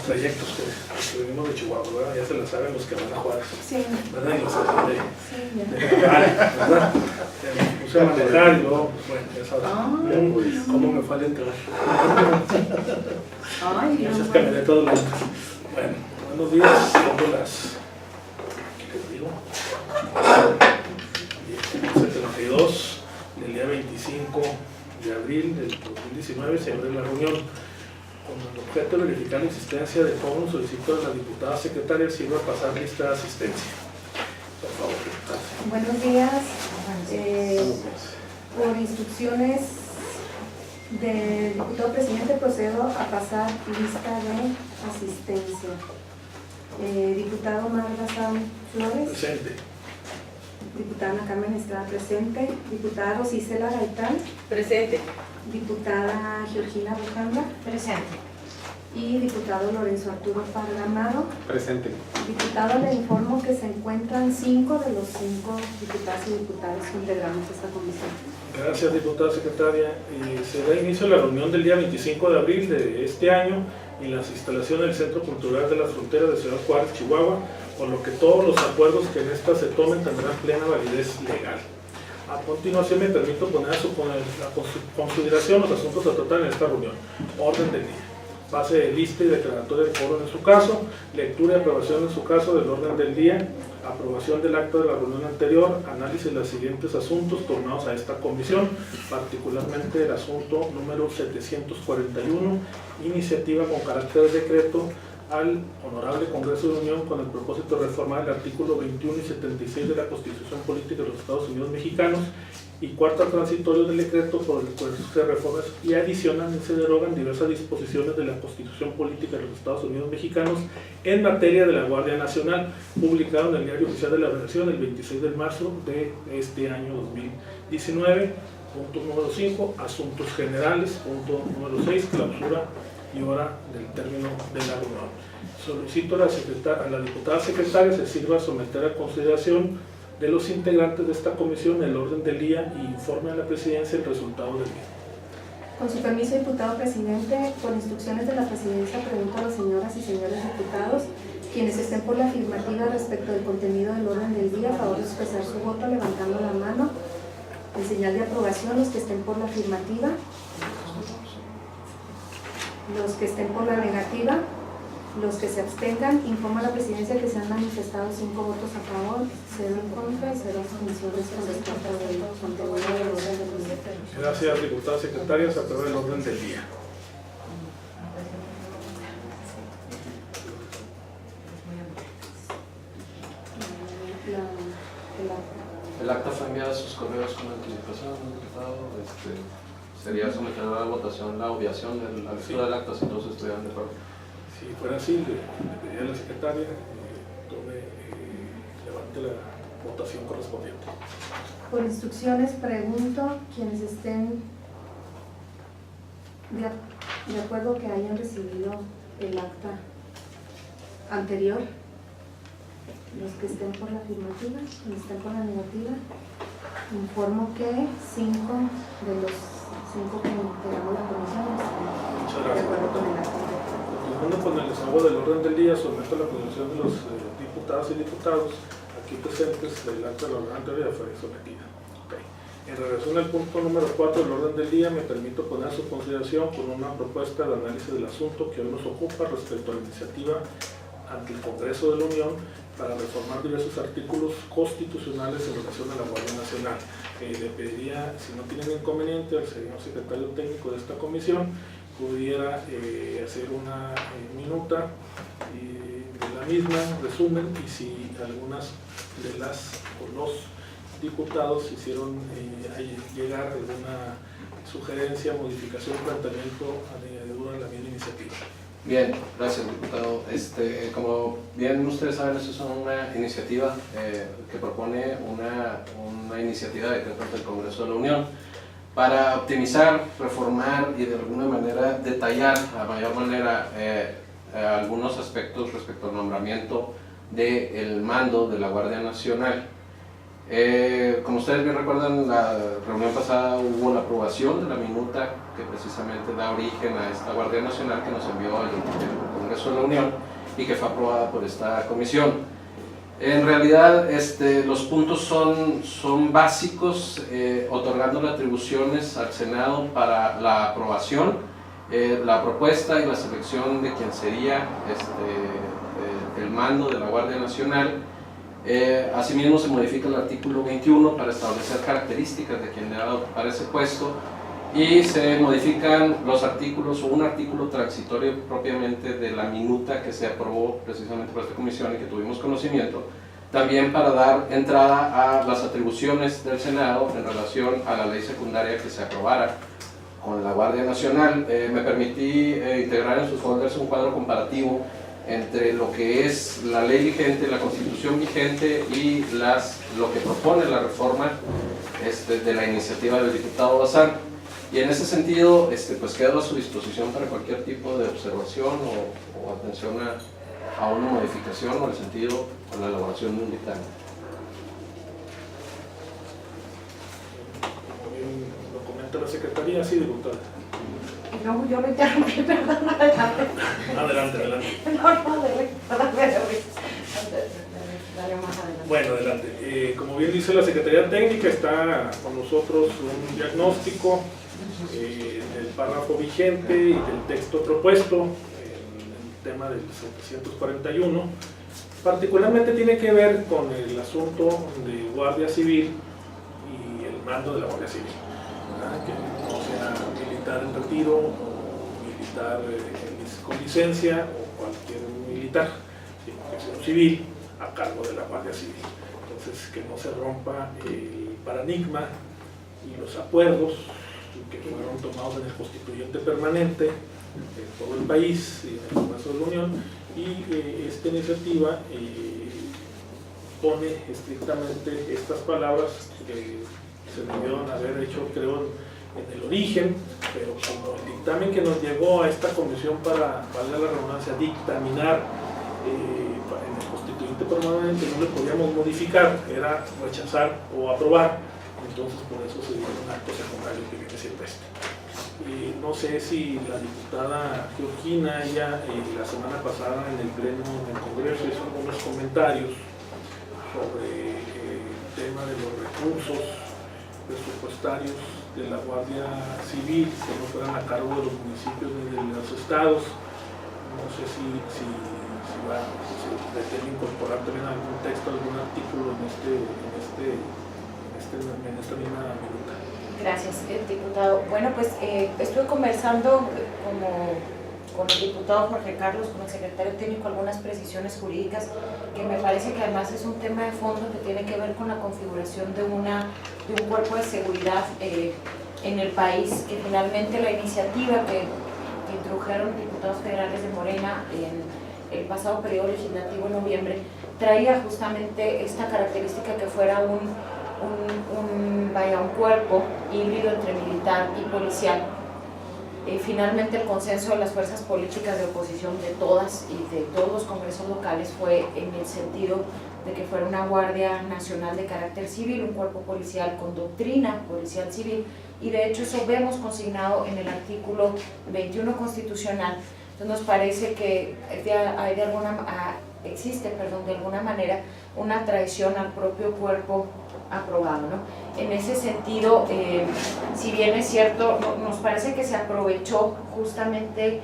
trayectos que venimos de Chihuahua, ¿verdad? Ya se la saben los que van a Juárez. Sí. ¿Verdad? Y los de Sí, ¿verdad? Me puse a manejar y luego, bueno, ya sabrán cómo me fue al entrar. Ay, Muchas camionetas lentas. Bueno, buenos días, son las, ¿qué les digo? 72 del día 25 de abril del 2019 se abre la reunión con el objeto de verificar la existencia de quórum. Solicito a la diputada secretaria si iba a pasar lista de asistencia. Por favor, diputada. buenos días. Por instrucciones del diputado presidente procedo a pasar lista de asistencia. Diputado Marga Sam Flores. Presente. Diputada Ana Carmen Estrada presente. Diputada Rosicela Gaitán. Presente. Diputada Georgina Bujanda. Presente. Y diputado Lorenzo Arturo Pargamado. Presente. Diputado, le informo que se encuentran 5 de los 5 diputados y diputadas que integramos esta comisión. Gracias, diputada secretaria. Se da inicio a la reunión del día 25 de abril de este año en las instalaciones del Centro Cultural de la Frontera de Ciudad Juárez, Chihuahua, por lo que todos los acuerdos que en esta se tomen tendrán plena validez legal. A continuación me permito poner a su consideración los asuntos a tratar en esta reunión. Orden del día. Pase de lista y declaratoria de quórum en su caso, lectura y aprobación en su caso del orden del día, aprobación del acta de la reunión anterior, análisis de los siguientes asuntos tornados a esta comisión, particularmente el asunto número 741, iniciativa con carácter de decreto al Honorable Congreso de la Unión con el propósito de reformar el artículo 21 y 76 de la Constitución Política de los Estados Unidos Mexicanos, y cuarto transitorio del decreto por el cual se reforman y adicionan y se derogan diversas disposiciones de la Constitución Política de los Estados Unidos Mexicanos en materia de la Guardia Nacional, publicado en el Diario Oficial de la Federación el 26 de marzo de este año 2019. Punto número 5, asuntos generales. Punto número 6, clausura y hora del término de la reunión. Solicito a la diputada secretaria se sirva a someter a consideración de los integrantes de esta comisión el orden del día y informe a la presidencia el resultado del día. Con su permiso, diputado presidente, por instrucciones de la presidencia pregunto a las señoras y señores diputados quienes estén por la afirmativa respecto del contenido del orden del día, a favor de expresar su voto levantando la mano en señal de aprobación. Los que estén por la afirmativa, los que estén por la negativa, los que se abstengan. Informa a la presidencia que se han manifestado 5 votos a favor, 0 en contra y 0 abstenciones con respecto del contenido del orden del día. Gracias, diputada secretaria. Se aprueba el orden del día. El acta fue enviada a sus correos con anticipación, diputado. Sería someter a la votación la obviación de la lectura del acta si todos estuvieran de acuerdo. Si fuera así, le pediría a la secretaria levante la votación correspondiente. Por instrucciones pregunto quienes estén de acuerdo que hayan recibido el acta anterior, los que estén por la afirmativa, quienes estén por la negativa. Informo que 5 de los 5 que integramos la comisión están de acuerdo con el acta. Continuando con el desahogo del orden del día, someto a la consideración de los diputadas y diputados aquí presentes del acta de la reunión anterior fue sometida. Okay. En relación al punto número 4 del orden del día, me permito poner a su consideración con una propuesta de análisis del asunto que hoy nos ocupa respecto a la iniciativa ante el Congreso de la Unión para reformar diversos artículos constitucionales en relación a la Guardia Nacional. Le pediría, si no tienen inconveniente, al señor secretario técnico de esta comisión pudiera hacer una minuta de la misma, resumen, y si algunas de las o los diputados hicieron llegar alguna sugerencia, modificación, planteamiento añadidura a la misma iniciativa. Bien, gracias, diputado. Como bien ustedes saben, esta es una iniciativa que propone una iniciativa de decreto del Congreso de la Unión para optimizar, reformar y de alguna manera detallar a mayor manera algunos aspectos respecto al nombramiento del mando de la Guardia Nacional. Como ustedes bien recuerdan, la reunión pasada hubo la aprobación de la minuta que precisamente da origen a esta Guardia Nacional que nos envió el Congreso de la Unión y que fue aprobada por esta comisión. En realidad los puntos son básicos, otorgando atribuciones al Senado para la aprobación, la propuesta y la selección de quien sería el mando de la Guardia Nacional. Asimismo se modifica el artículo 21 para establecer características de quien deba ocupar ese puesto, y se modifican los artículos o un artículo transitorio propiamente de la minuta que se aprobó precisamente por esta comisión y que tuvimos conocimiento, también para dar entrada a las atribuciones del Senado en relación a la ley secundaria que se aprobara con la Guardia Nacional. Me permití integrar en sus folders un cuadro comparativo entre lo que es la ley vigente, la Constitución vigente y lo que propone la reforma de la iniciativa del diputado Bazán. Y en ese sentido, pues quedo a su disposición para cualquier tipo de observación o atención a una modificación o el sentido o la elaboración de un dictamen. Como bien lo comenta la Secretaría, sí, diputada. No, yo lo interrumpí, perdón, adelante. Adelante, adelante. Dale más adelante. Bueno, adelante. Como bien dice la Secretaría Técnica, está con nosotros un diagnóstico del párrafo vigente y del texto propuesto en el tema del 741. Particularmente tiene que ver con el asunto de Guardia Civil y el mando de la Guardia Civil, ¿verdad? Que no sea militar en retiro o militar con licencia o cualquier militar, sino que sea un civil a cargo de la Guardia Civil. Entonces, que no se rompa el paradigma y los acuerdos que fueron tomados en el Constituyente Permanente en todo el país y en el Congreso de la Unión, y esta iniciativa pone estrictamente estas palabras que se debieron haber hecho, creo, en el origen, pero como el dictamen que nos llegó a esta comisión para, valga la redundancia, dictaminar en el Constituyente Permanente, no le podíamos modificar, era rechazar o aprobar. Entonces por eso se dio un acto secundario que viene siendo no sé si la diputada Georgina, ella la semana pasada en el pleno del Congreso hizo algunos comentarios sobre el tema de los recursos presupuestarios de la Guardia Civil que no fueran a cargo de los municipios ni de los estados. No sé si pretende incorporar también algún texto, algún artículo en esta misma minuta. Gracias, diputado. Bueno, pues estuve conversando con el diputado Jorge Carlos, con el secretario técnico, algunas precisiones jurídicas que me parece que además es un tema de fondo que tiene que ver con la configuración de un cuerpo de seguridad en el país, que finalmente la iniciativa que introdujeron diputados federales de Morena en el pasado periodo legislativo en noviembre traía justamente esta característica que fuera un cuerpo híbrido entre militar y policial. Finalmente el consenso de las fuerzas políticas de oposición de todas y de todos los congresos locales fue en el sentido de que fuera una Guardia Nacional de carácter civil, un cuerpo policial con doctrina policial civil, y de hecho eso vemos consignado en el artículo 21 constitucional. Entonces nos parece que existe de alguna manera una traición al propio cuerpo aprobado, ¿no? En ese sentido, si bien es cierto, nos parece que se aprovechó justamente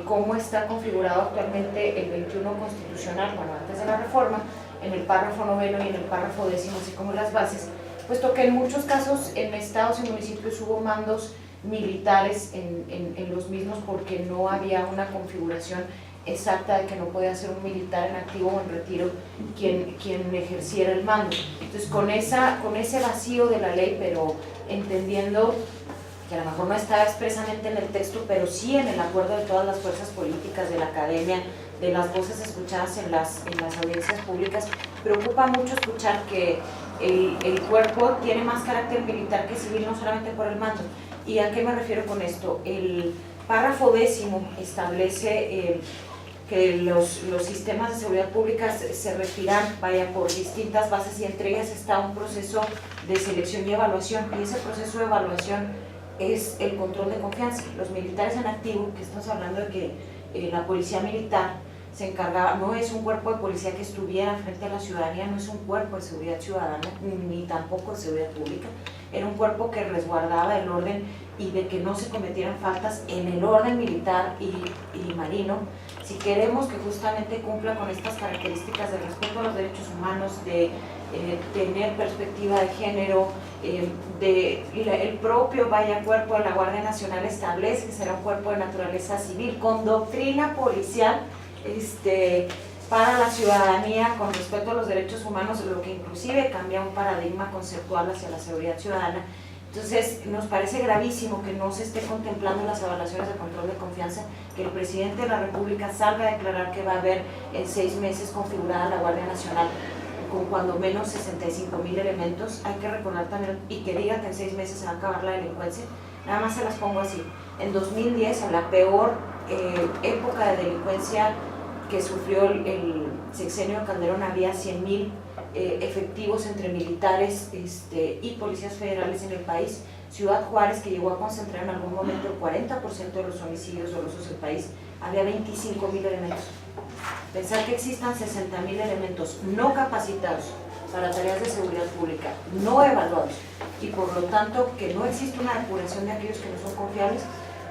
cómo está configurado actualmente el 21 constitucional, bueno, antes de la reforma, en el párrafo 9 y en el párrafo 10, así como las bases, puesto que en muchos casos en estados y municipios hubo mandos militares en los mismos porque no había una configuración exacta de que no podía ser un militar en activo o en retiro quien ejerciera el mando. Entonces con ese vacío de la ley, pero entendiendo que a lo mejor no está expresamente en el texto, pero sí en el acuerdo de todas las fuerzas políticas, de la academia, de las voces escuchadas en las audiencias públicas, preocupa mucho escuchar que el cuerpo tiene más carácter militar que civil, no solamente por el mando. ¿Y a qué me refiero con esto? El párrafo 10 establece que los sistemas de seguridad pública se respiran, vaya, por distintas bases, y entre ellas está un proceso de selección y evaluación, y ese proceso de evaluación es el control de confianza. Los militares en activo, que estamos hablando de que la policía militar se encargaba, no es un cuerpo de policía que estuviera frente a la ciudadanía, no es un cuerpo de seguridad ciudadana, ni tampoco de seguridad pública, era un cuerpo que resguardaba el orden y de que no se cometieran faltas en el orden militar y marino. Si queremos que justamente cumpla con estas características de respeto a los derechos humanos, de tener perspectiva de género, el propio cuerpo de la Guardia Nacional establece que será un cuerpo de naturaleza civil con doctrina policial para la ciudadanía con respeto a los derechos humanos, lo que inclusive cambia un paradigma conceptual hacia la seguridad ciudadana. Entonces, nos parece gravísimo que no se esté contemplando en las evaluaciones de control de confianza, que el presidente de la República salga a declarar que va a haber en 6 meses configurada la Guardia Nacional con cuando menos 65,000 elementos. Hay que recordar también, y que diga que en 6 meses se va a acabar la delincuencia. Nada más se las pongo así. En 2010, en la peor época de delincuencia que sufrió el sexenio de Calderón, había 100,000 efectivos entre militares y policías federales en el país. Ciudad Juárez, que llegó a concentrar en algún momento el 40% de los homicidios dolosos del país, había 25,000 elementos. Pensar que existan 60,000 elementos no capacitados para tareas de seguridad pública, no evaluados, y por lo tanto que no existe una depuración de aquellos que no son confiables,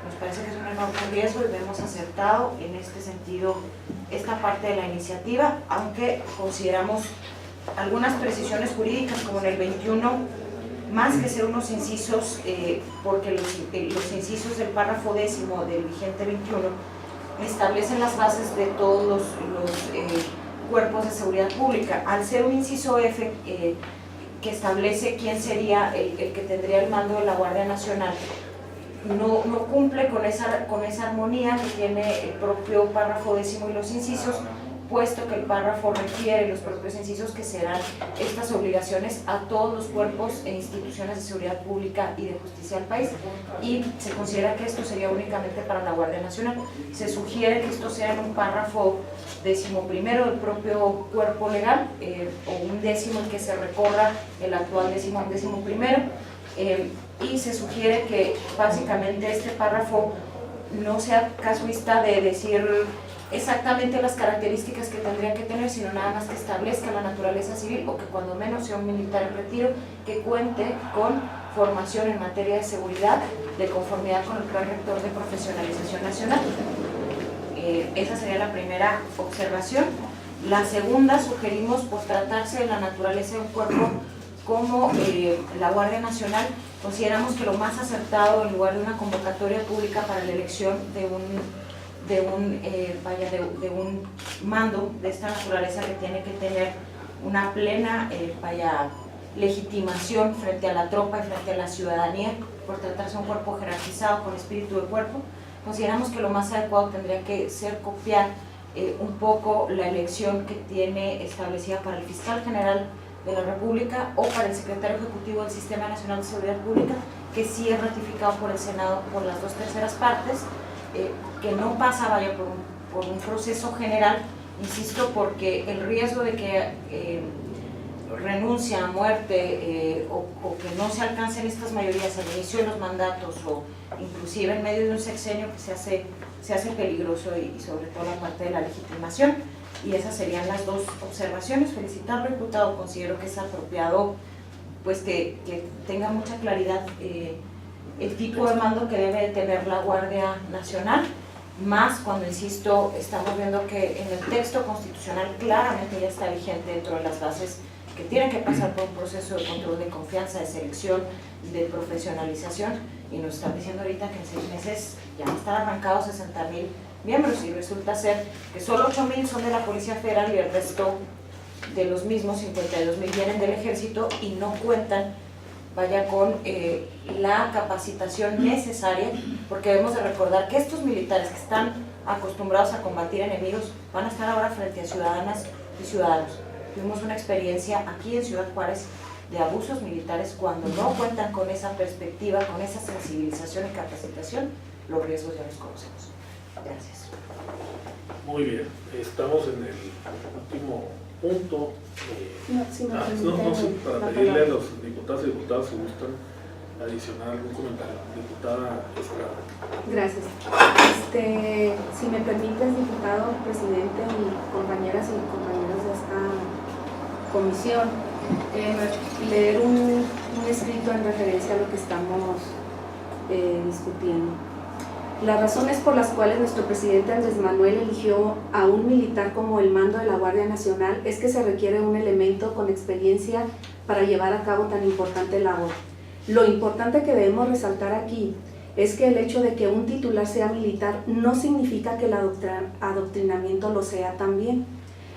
nos parece que es un enorme riesgo, y hemos acertado en este sentido esta parte de la iniciativa, aunque consideramos algunas precisiones jurídicas, como en el 21, más que ser unos incisos, porque los incisos del párrafo 10º del vigente 21 establecen las bases de todos los cuerpos de seguridad pública. Al ser un inciso F, que establece quién sería el que tendría el mando de la Guardia Nacional, no cumple con esa armonía que tiene el propio párrafo 10º y los incisos, puesto que el párrafo refiere los propios incisos que serán estas obligaciones a todos los cuerpos e instituciones de seguridad pública y de justicia del país, y se considera que esto sería únicamente para la Guardia Nacional. Se sugiere que esto sea en un párrafo 11º del propio cuerpo legal, o un 10º en que se recorra el actual 11º, y se sugiere que básicamente este párrafo no sea casuista de decir exactamente las características que tendría que tener, sino nada más que establezca la naturaleza civil, o que cuando menos sea un militar en retiro que cuente con formación en materia de seguridad de conformidad con el Plan Rector de Profesionalización Nacional. Esa sería la primera observación. La segunda, sugerimos, por tratarse de la naturaleza de un cuerpo como la Guardia Nacional, consideramos que lo más acertado, en lugar de una convocatoria pública para la elección de un mando de esta naturaleza, que tiene que tener una plena legitimación frente a la tropa y frente a la ciudadanía, por tratarse de un cuerpo jerarquizado con espíritu de cuerpo, consideramos que lo más adecuado tendría que ser copiar un poco la elección que tiene establecida para el fiscal general de la República o para el secretario ejecutivo del Sistema Nacional de Seguridad Pública, que sí es ratificado por el Senado por las 2/3 partes, que no pasa por un proceso general, insisto, porque el riesgo de que renuncia, muerte o que no se alcancen estas mayorías al inicio de los mandatos, o inclusive en medio de un sexenio, que se hace peligroso, y sobre todo la parte de la legitimación. Y esas serían las dos observaciones. Felicitarlo, diputado. Considero que es apropiado pues que tenga mucha claridad el tipo de mando que debe de tener la Guardia Nacional, más cuando, insisto, estamos viendo que en el texto constitucional claramente ya está vigente dentro de las bases que tienen que pasar por un proceso de control de confianza, de selección, de profesionalización, y nos están diciendo ahorita que en 6 meses ya van a estar arrancados 60,000 miembros, y resulta ser que solo 8,000 son de la Policía Federal y el resto de los mismos 52,000 vienen del Ejército y no cuentan con la capacitación necesaria, porque debemos de recordar que estos militares que están acostumbrados a combatir enemigos van a estar ahora frente a ciudadanas y ciudadanos. Tuvimos una experiencia aquí en Ciudad Juárez de abusos militares. Cuando no cuentan con esa perspectiva, con esa sensibilización y capacitación, los riesgos ya los conocemos. Gracias. Muy bien, estamos en el último punto. No, sí, me Sí, para la pedirle a palabra. los diputados y diputadas si gustan adicionar algún comentario. Diputada Estrada. Gracias. Si me permites, diputado, presidente y compañeras y compañeros de esta comisión, leer un escrito en referencia a lo que estamos discutiendo. Las razones por las cuales nuestro presidente Andrés Manuel eligió a un militar como el mando de la Guardia Nacional es que se requiere un elemento con experiencia para llevar a cabo tan importante labor. Lo importante que debemos resaltar aquí es que el hecho de que un titular sea militar no significa que el adoctrinamiento lo sea también.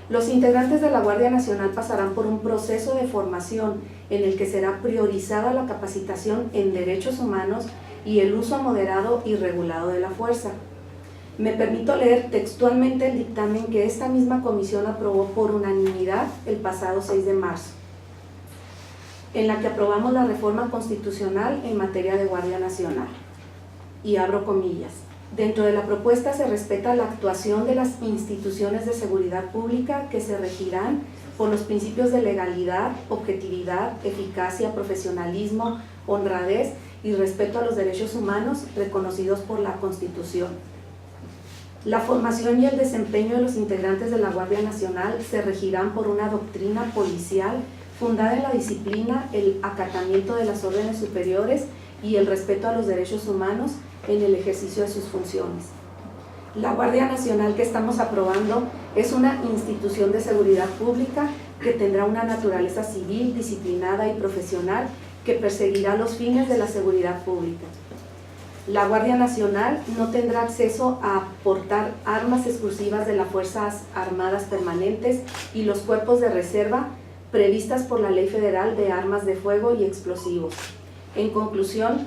Los integrantes de la Guardia Nacional pasarán por un proceso de formación en el que será priorizada la capacitación en derechos humanos y el uso moderado y regulado de la fuerza. Me permito leer textualmente el dictamen que esta misma comisión aprobó por unanimidad el pasado 6 de marzo, en la que aprobamos la reforma constitucional en materia de Guardia Nacional. Y abro comillas. Dentro de la propuesta se respeta la actuación de las instituciones de seguridad pública que se regirán por los principios de legalidad, objetividad, eficacia, profesionalismo, honradez y respeto a los derechos humanos reconocidos por la Constitución. La formación y el desempeño de los integrantes de la Guardia Nacional se regirán por una doctrina policial fundada en la disciplina, el acatamiento de las órdenes superiores y el respeto a los derechos humanos en el ejercicio de sus funciones. La Guardia Nacional que estamos aprobando es una institución de seguridad pública que tendrá una naturaleza civil, disciplinada y profesional que perseguirá los fines de la seguridad pública. La Guardia Nacional no tendrá acceso a portar armas exclusivas de las Fuerzas Armadas Permanentes y los cuerpos de reserva previstas por la Ley Federal de Armas de Fuego y Explosivos. En conclusión,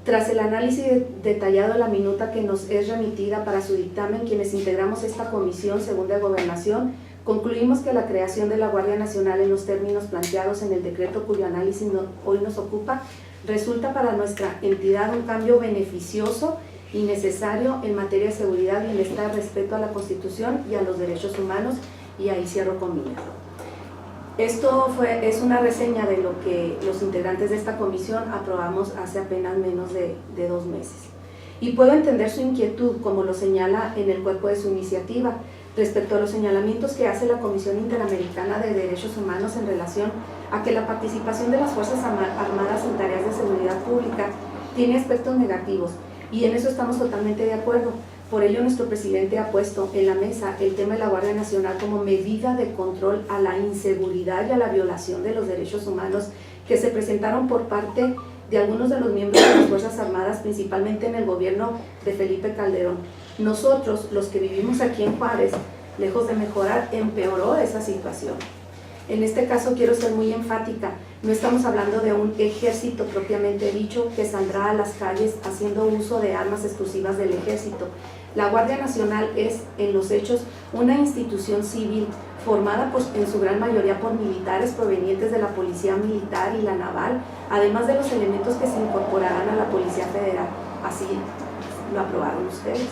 tras el análisis detallado de la minuta que nos es remitida para su dictamen, quienes integramos esta comisión según de Gobernación, concluimos que la creación de la Guardia Nacional en los términos planteados en el decreto cuyo análisis hoy nos ocupa, resulta para nuestra entidad un cambio beneficioso y necesario en materia de seguridad, bienestar, respeto a la Constitución y a los derechos humanos, y ahí cierro comillas. Esto es una reseña de lo que los integrantes de esta comisión aprobamos hace apenas menos de 2 meses. Y puedo entender su inquietud, como lo señala en el cuerpo de su iniciativa, respecto a los señalamientos que hace la Comisión Interamericana de Derechos Humanos en relación a que la participación de las Fuerzas Armadas en tareas de seguridad pública tiene aspectos negativos, y en eso estamos totalmente de acuerdo. Por ello, nuestro presidente ha puesto en la mesa el tema de la Guardia Nacional como medida de control a la inseguridad y a la violación de los derechos humanos que se presentaron por parte de algunos de los miembros de las Fuerzas Armadas, principalmente en el gobierno de Felipe Calderón. Nosotros, los que vivimos aquí en Juárez, lejos de mejorar, empeoró esa situación. En este caso quiero ser muy enfática, no estamos hablando de un ejército propiamente dicho que saldrá a las calles haciendo uso de armas exclusivas del ejército. La Guardia Nacional es, en los hechos, una institución civil formada en su gran mayoría por militares provenientes de la Policía Militar y la Naval, además de los elementos que se incorporarán a la Policía Federal. Así lo aprobaron ustedes,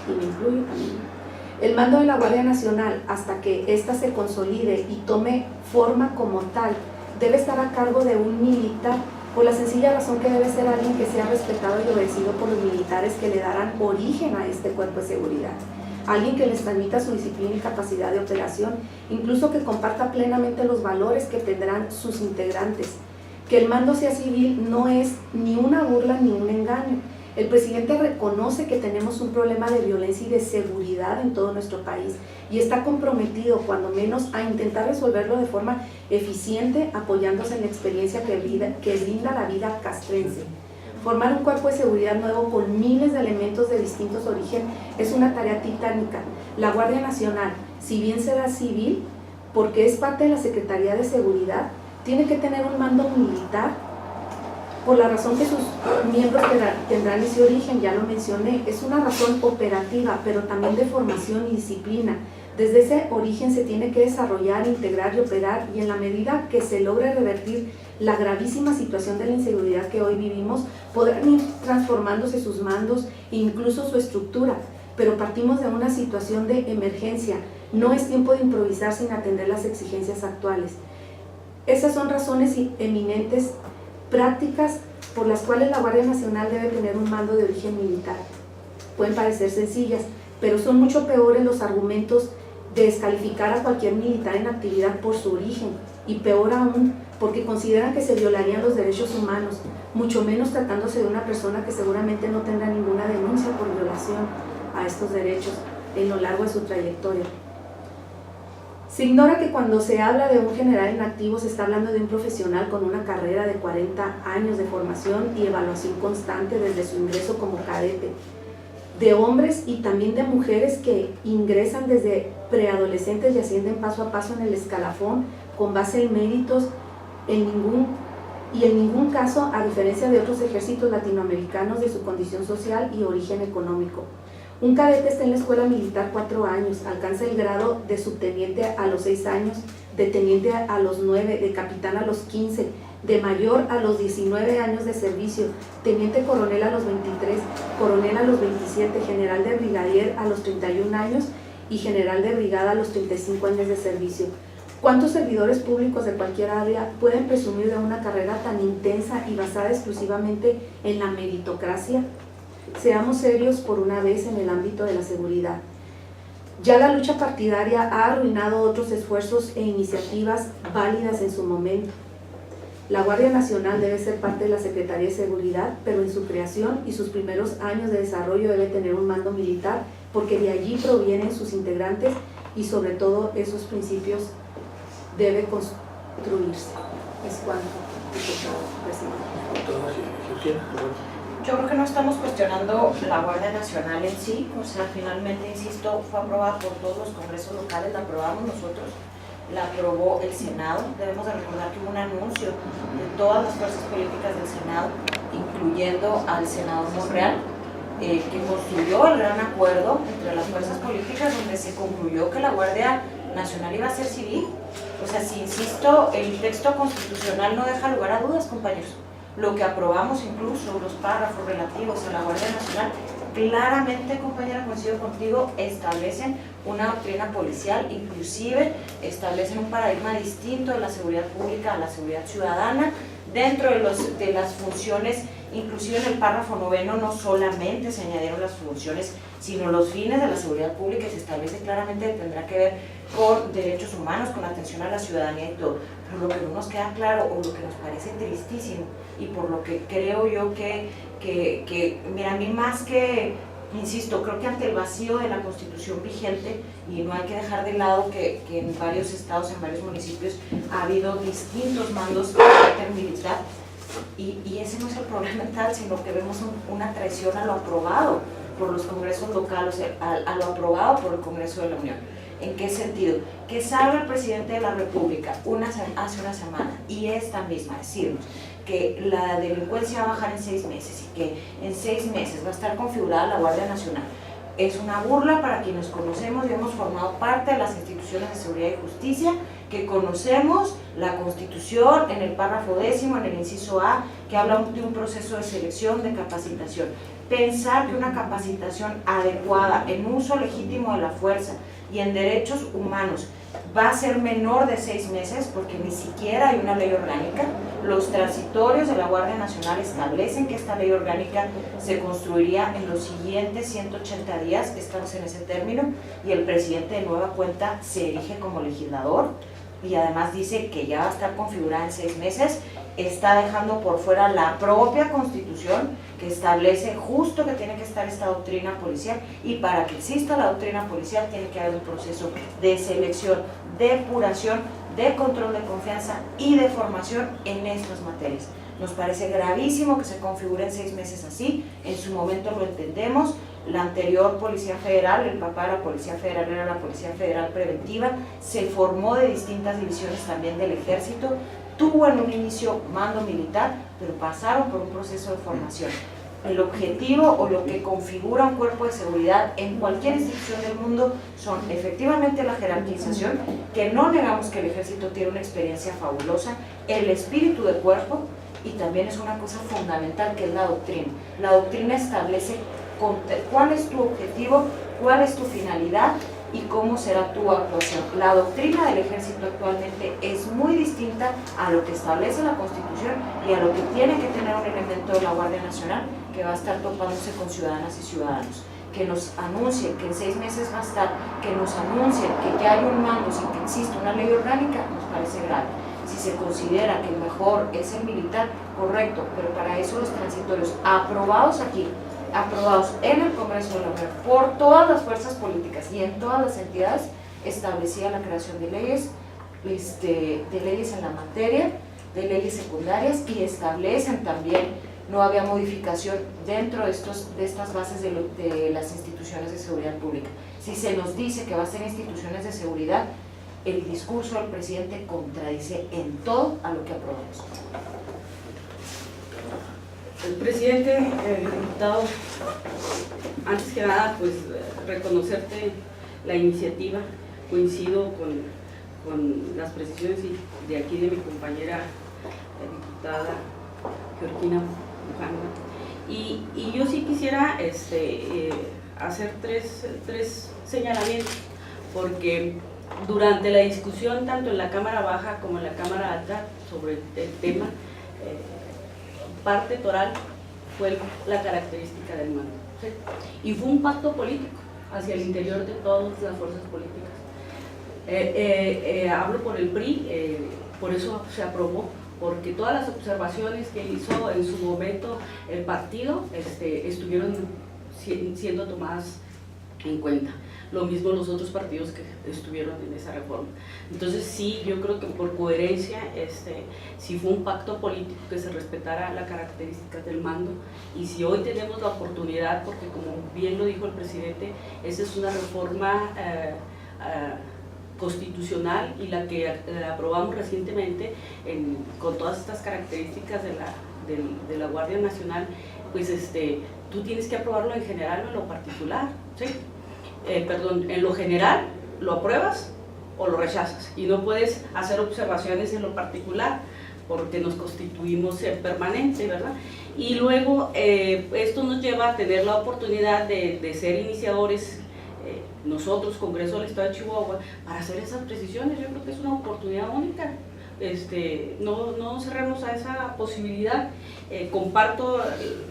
y me incluyo también. El mando de la Guardia Nacional, hasta que ésta se consolide y tome forma como tal, debe estar a cargo de un militar, por la sencilla razón que debe ser alguien que sea respetado y obedecido por los militares que le darán origen a este cuerpo de seguridad. Alguien que les transmita su disciplina y capacidad de operación, incluso que comparta plenamente los valores que tendrán sus integrantes. Que el mando sea civil no es ni una burla ni un engaño. El presidente reconoce que tenemos un problema de violencia y de seguridad en todo nuestro país y está comprometido, cuando menos, a intentar resolverlo de forma eficiente, apoyándose en la experiencia que brinda la vida castrense. Formar un cuerpo de seguridad nuevo con miles de elementos de distintos orígenes es una tarea titánica. La Guardia Nacional, si bien será civil, porque es parte de la Secretaría de Seguridad, tiene que tener un mando militar, por la razón que sus miembros tendrán ese origen, ya lo mencioné. Es una razón operativa, pero también de formación y disciplina, Desde ese origen se tiene que desarrollar, integrar y operar, y en la medida que se logre revertir la gravísima situación de la inseguridad que hoy vivimos, podrán ir transformándose sus mandos e incluso su estructura, pero partimos de una situación de emergencia. No es tiempo de improvisar sin atender las exigencias actuales. Esas son razones eminentes, prácticas, por las cuales la Guardia Nacional debe tener un mando de origen militar. Pueden parecer sencillas, pero son mucho peores los argumentos de descalificar a cualquier militar en actividad por su origen, y peor aún porque consideran que se violarían los derechos humanos, mucho menos tratándose de una persona que seguramente no tendrá ninguna denuncia por violación a estos derechos en lo largo de su trayectoria. Se ignora que cuando se habla de un general en activo se está hablando de un profesional con una carrera de 40 años de formación y evaluación constante desde su ingreso como cadete, de hombres y también de mujeres que ingresan desde preadolescentes y ascienden paso a paso en el escalafón con base en méritos, en ningún caso, a diferencia de otros ejércitos latinoamericanos, de su condición social y origen económico. Un cadete está en la escuela militar 4 años, alcanza el grado de subteniente a los 6 años, de teniente a los 9, de capitán a los 15, de mayor a los 19 años de servicio, teniente coronel a los 23, coronel a los 27, general de brigadier a los 31 años y general de brigada a los 35 años de servicio. ¿Cuántos servidores públicos de cualquier área pueden presumir de una carrera tan intensa y basada exclusivamente en la meritocracia? Seamos serios por una vez en el ámbito de la seguridad. Ya la lucha partidaria ha arruinado otros esfuerzos e iniciativas válidas en su momento. La Guardia Nacional debe ser parte de la Secretaría de Seguridad, pero en su creación y sus primeros años de desarrollo debe tener un mando militar, porque de allí provienen sus integrantes y sobre todo esos principios debe construirse. Es cuanto, diputado presidente. Yo creo que no estamos cuestionando la Guardia Nacional en sí, o sea, finalmente, insisto, fue aprobada por todos los congresos locales, la aprobamos nosotros, la aprobó el Senado. Debemos de recordar que hubo un anuncio de todas las fuerzas políticas del Senado, incluyendo al senador Monreal, que construyó el gran acuerdo entre las fuerzas políticas, donde se concluyó que la Guardia Nacional iba a ser civil. O sea, si insisto, el texto constitucional no deja lugar a dudas, compañeros. Lo que aprobamos, incluso los párrafos relativos a la Guardia Nacional, claramente, compañera, coincido contigo, establecen una doctrina policial, inclusive establecen un paradigma distinto de la seguridad pública a la seguridad ciudadana. Dentro de las funciones, inclusive en el párrafo 9, no solamente se añadieron las funciones, sino los fines de la seguridad pública, y se establece claramente que tendrá que ver con derechos humanos, con atención a la ciudadanía y todo. Pero lo que no nos queda claro, o lo que nos parece tristísimo, y por lo que creo yo mira, a mí más que, insisto, creo que ante el vacío de la Constitución vigente, y no hay que dejar de lado que en varios estados, en varios municipios, ha habido distintos mandos de carácter militar, y ese no es el problema tal, sino que vemos una traición a lo aprobado por los congresos locales, a lo aprobado por el Congreso de la Unión. ¿En qué sentido? Que salga el presidente de la República hace una semana y esta misma decirnos que la delincuencia va a bajar en 6 meses y que en 6 meses va a estar configurada la Guardia Nacional. Es una burla para quienes conocemos y hemos formado parte de las instituciones de seguridad y justicia, que conocemos la Constitución en el párrafo 10º, en el inciso A, que habla de un proceso de selección, de capacitación. Pensar que una capacitación adecuada en uso legítimo de la fuerza y en derechos humanos va a ser menor de 6 meses, porque ni siquiera hay una ley orgánica. Los transitorios de la Guardia Nacional establecen que esta ley orgánica se construiría en los siguientes 180 días, estamos en ese término, y el presidente de nueva cuenta se erige como legislador, y además dice que ya va a estar configurada en 6 meses, está dejando por fuera la propia Constitución, que establece justo que tiene que estar esta doctrina policial, y para que exista la doctrina policial tiene que haber un proceso de selección, de depuración, de control de confianza y de formación en estas materias. Nos parece gravísimo que se configure en 6 meses así, en su momento lo entendemos. La anterior Policía Federal, el papá de la Policía Federal era la Policía Federal Preventiva, se formó de distintas divisiones también del Ejército, tuvo en un inicio mando militar, pero pasaron por un proceso de formación. el objetivo o lo que configura un cuerpo de seguridad en cualquier institución del mundo son efectivamente la jerarquización, que no negamos que el ejército tiene una experiencia fabulosa, el espíritu de cuerpo, y también es una cosa fundamental que es la doctrina. La doctrina establece cuál es tu objetivo, cuál es tu finalidad y cómo será tu actuación. La doctrina del ejército actualmente es muy distinta a lo que establece la Constitución y a lo que tiene que tener un elemento de la Guardia Nacional, que va a estar topándose con ciudadanas y ciudadanos, que nos anuncien que en 6 meses va a estar, que nos anuncien que ya hay un mando sin que exista una ley orgánica, nos parece grave. Si se considera que el mejor es el militar, correcto, pero para eso los transitorios aprobados aquí, aprobados en el Congreso de la Unión por todas las fuerzas políticas y en todas las entidades, establecía la creación de leyes en la materia, de leyes secundarias, y establecen también, no había modificación dentro de estas bases de las instituciones de seguridad pública. Si se nos dice que va a ser instituciones de seguridad, el discurso del presidente contradice en todo a lo que aprobamos. El presidente, diputado, antes que nada, pues reconocerte la iniciativa. Coincido con las precisiones de aquí de mi compañera diputada Georgina Bujanda. Y yo sí quisiera hacer tres señalamientos, porque durante la discusión tanto en la Cámara Baja como en la Cámara Alta sobre el tema, parte toral fue la característica del mando, ¿sí? Y fue un pacto político hacia el interior de todas las fuerzas políticas. Hablo por el PRI, por eso se aprobó, porque todas las observaciones que hizo en su momento el partido estuvieron siendo tomadas en cuenta. Lo mismo los otros partidos que estuvieron en esa reforma. Entonces sí, yo creo que por coherencia, sí fue un pacto político que se respetara las características del mando, y si hoy tenemos la oportunidad, porque como bien lo dijo el presidente, esa es una reforma constitucional, y la que aprobamos recientemente con todas estas características de la Guardia Nacional, pues tú tienes que aprobarlo en general o en lo particular, ¿sí? En lo general lo apruebas o lo rechazas, y no puedes hacer observaciones en lo particular porque nos constituimos en permanente, ¿verdad? Y luego esto nos lleva a tener la oportunidad de ser iniciadores, nosotros, Congreso del Estado de Chihuahua, para hacer esas precisiones. Yo creo que es una oportunidad única. No cerremos a esa posibilidad. Comparto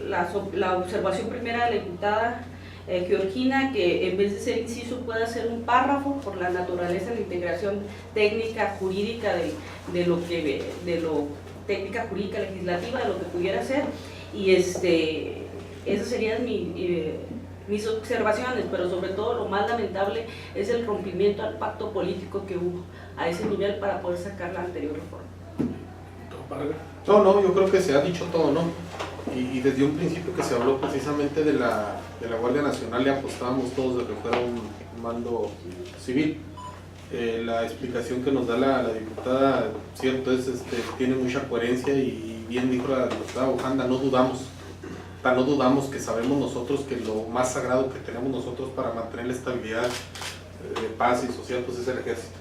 la observación primera de la diputada Georgina, que en vez de ser inciso pueda ser un párrafo, por la naturaleza de la integración técnica jurídica de lo técnica jurídica legislativa, de lo que pudiera ser, y esas serían mis observaciones, pero sobre todo lo más lamentable es el rompimiento al pacto político que hubo a ese nivel para poder sacar la anterior reforma. No, yo creo que se ha dicho todo, ¿no? Y desde un principio que se habló precisamente de la Guardia Nacional, le apostábamos todos de que fuera un mando civil. La explicación que nos da la diputada, cierto, tiene mucha coherencia, y bien dijo la diputada Bujanda, no dudamos que sabemos nosotros que lo más sagrado que tenemos nosotros para mantener la estabilidad de paz y social, pues es el ejército.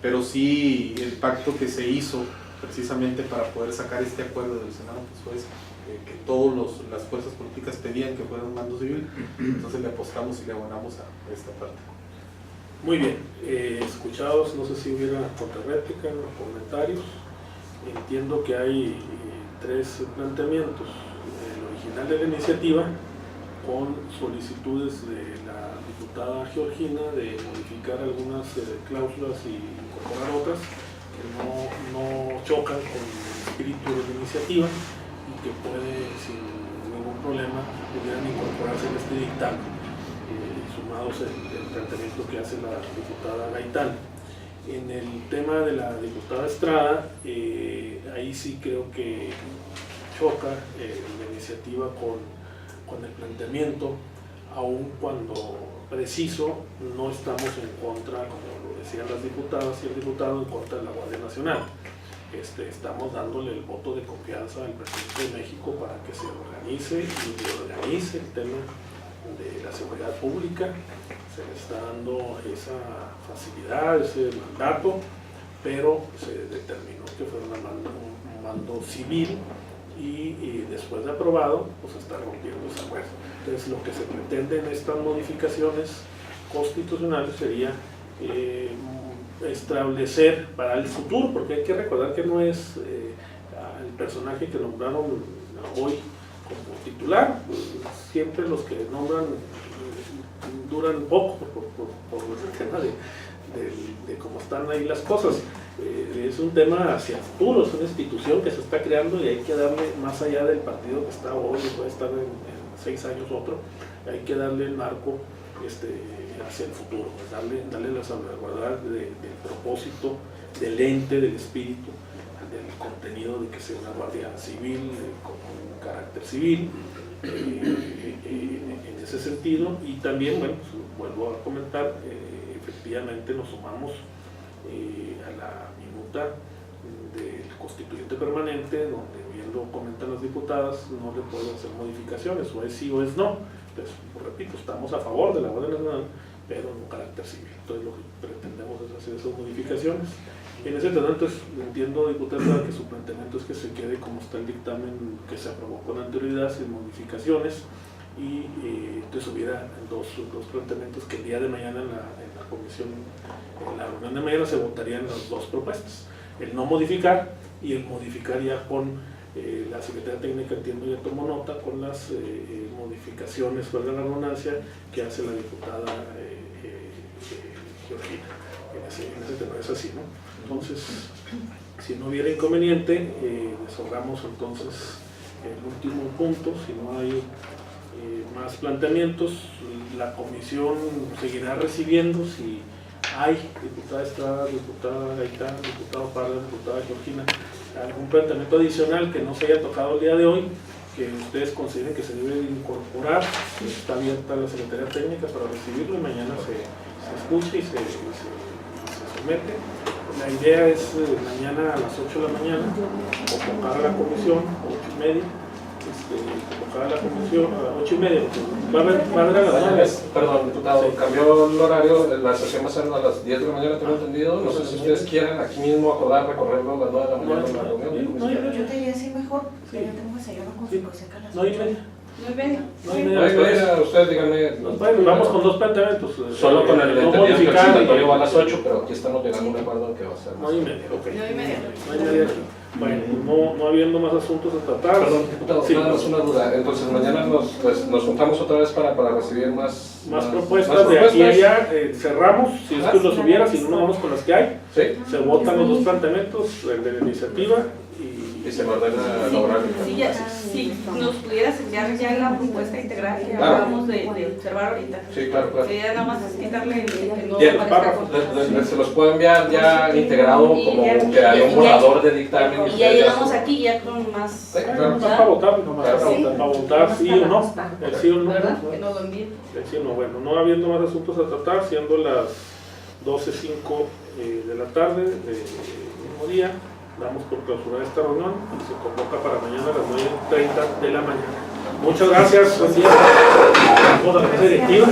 Pero sí, el pacto que se hizo precisamente para poder sacar este acuerdo del Senado, pues fue que todas las fuerzas políticas pedían que fuera un mando civil, entonces le apostamos y le abonamos a esta parte. Muy bien, escuchados, no sé si hubiera contrarréplica o comentarios. Entiendo que hay 3 planteamientos: el original de la iniciativa, con solicitudes de la diputada Georgina de modificar algunas cláusulas y incorporar otras que no chocan con el espíritu de la iniciativa y que puede, sin ningún problema, pudieran incorporarse en este dictamen, sumados el planteamiento que hace la diputada Gaitán. En el tema de la diputada Estrada, ahí sí creo que choca la iniciativa con el planteamiento, aun cuando preciso, no estamos en contra, como lo decían las diputadas y el diputado, en contra de la Guardia Nacional. estamos dándole el voto de confianza al presidente de México para que se organice y reorganice el tema de la seguridad pública. Se le está dando esa facilidad, ese mandato, pero se determinó que fuera un mando civil y después de aprobado, pues está rompiendo ese acuerdo. Entonces, lo que se pretende en estas modificaciones constitucionales sería establecer para el futuro, porque hay que recordar que no es el personaje que nombraron hoy como titular, siempre los que nombran duran poco por el tema de cómo están ahí las cosas. Es un tema hacia el futuro, es una institución que se está creando y hay que darle, más allá del partido que está hoy, puede estar en 6 años otro, hay que darle el marco hacia el futuro, pues darle la salvaguarda del propósito, del ente, del espíritu, del contenido de que sea una guardia civil con un carácter civil, en ese sentido. Y también, bueno, pues, vuelvo a comentar, efectivamente nos sumamos a la minuta del constituyente permanente, donde bien lo comentan las diputadas, no le pueden hacer modificaciones, o es sí o es no. Entonces, repito, estamos a favor de la Guardia Nacional, pero en un carácter civil. Entonces, lo que pretendemos es hacer esas modificaciones. En ese sentido, entonces, entiendo, diputada, que su planteamiento es que se quede como está el dictamen que se aprobó con anterioridad, sin modificaciones, y entonces hubiera dos planteamientos que el día de mañana en la comisión, en la reunión de mañana, se votarían las dos propuestas: el no modificar y el modificar ya con la Secretaría Técnica, entiendo, ya tomó nota con las modificaciones, valga la redundancia, que hace la diputada Georgina. En ese tema es así, ¿no? Entonces, si no hubiera inconveniente, deshogamos entonces el último punto. Si no hay más planteamientos, la comisión seguirá recibiendo, si hay, diputada Estrada, diputada Gaitán, diputado Parra, diputada Georgina, algún planteamiento adicional que no se haya tocado el día de hoy, que ustedes consideren que se debe incorporar. Está abierta la Secretaría Técnica para recibirlo y mañana se escuche y se somete. La idea es mañana a las 8 de la mañana convocar a la comisión, 8:30, convocar a la comisión a 8:30. Va a haber a las 9. Perdón, diputado, Sí. cambió el horario, la sesión va a ser a las 10 de la mañana, tengo entendido. No sé si ustedes quieran aquí mismo acordar recorrerlo a las 9 de la mañana en la reunión. Yo te diría así mejor, Sí. yo tengo desayuno con Sí. Fonseca a las 9:30. 9:30. 9:30. Ustedes díganme. Bueno, vamos con dos planteamientos. Solo con el no entendido que el modificar citatorio va a las 8, pero aquí estamos llegando a un acuerdo que va a ser más. 9:30. Ok. 9:30. 9:30. Bueno, no habiendo más asuntos a tratar. Perdón, diputado, Sí. nada más una duda. Entonces, mañana nos juntamos otra vez para recibir más propuestas de aquí a allá. Cerramos, si es que los hubiera, si no, nos vamos con las que hay. Sí, Se votan los dos planteamientos, el de la iniciativa y se me ordena elaborar. Si nos pudieras enviar ya la propuesta integral que Claro. acabamos de observar ahorita. Sí, claro, claro. Sería nada más quitarle el no Bien, aparezca con- se los puedo enviar ya integrado como que hay un borrador de dictamen. Y ya llegamos aquí ya con más, Sí, Bueno, claro. está para votar, nomás, Sí. para votar sí o no. El sí o no. ¿verdad? Que nos lo envíen. El sí o no. Bueno, no habiendo más asuntos a tratar, siendo las 12:05 de la tarde del mismo día, damos por clausurada esta reunión y se convoca para mañana a las 9:30 de la mañana. Muchas gracias. Buen día. Vamos a la mesa directiva.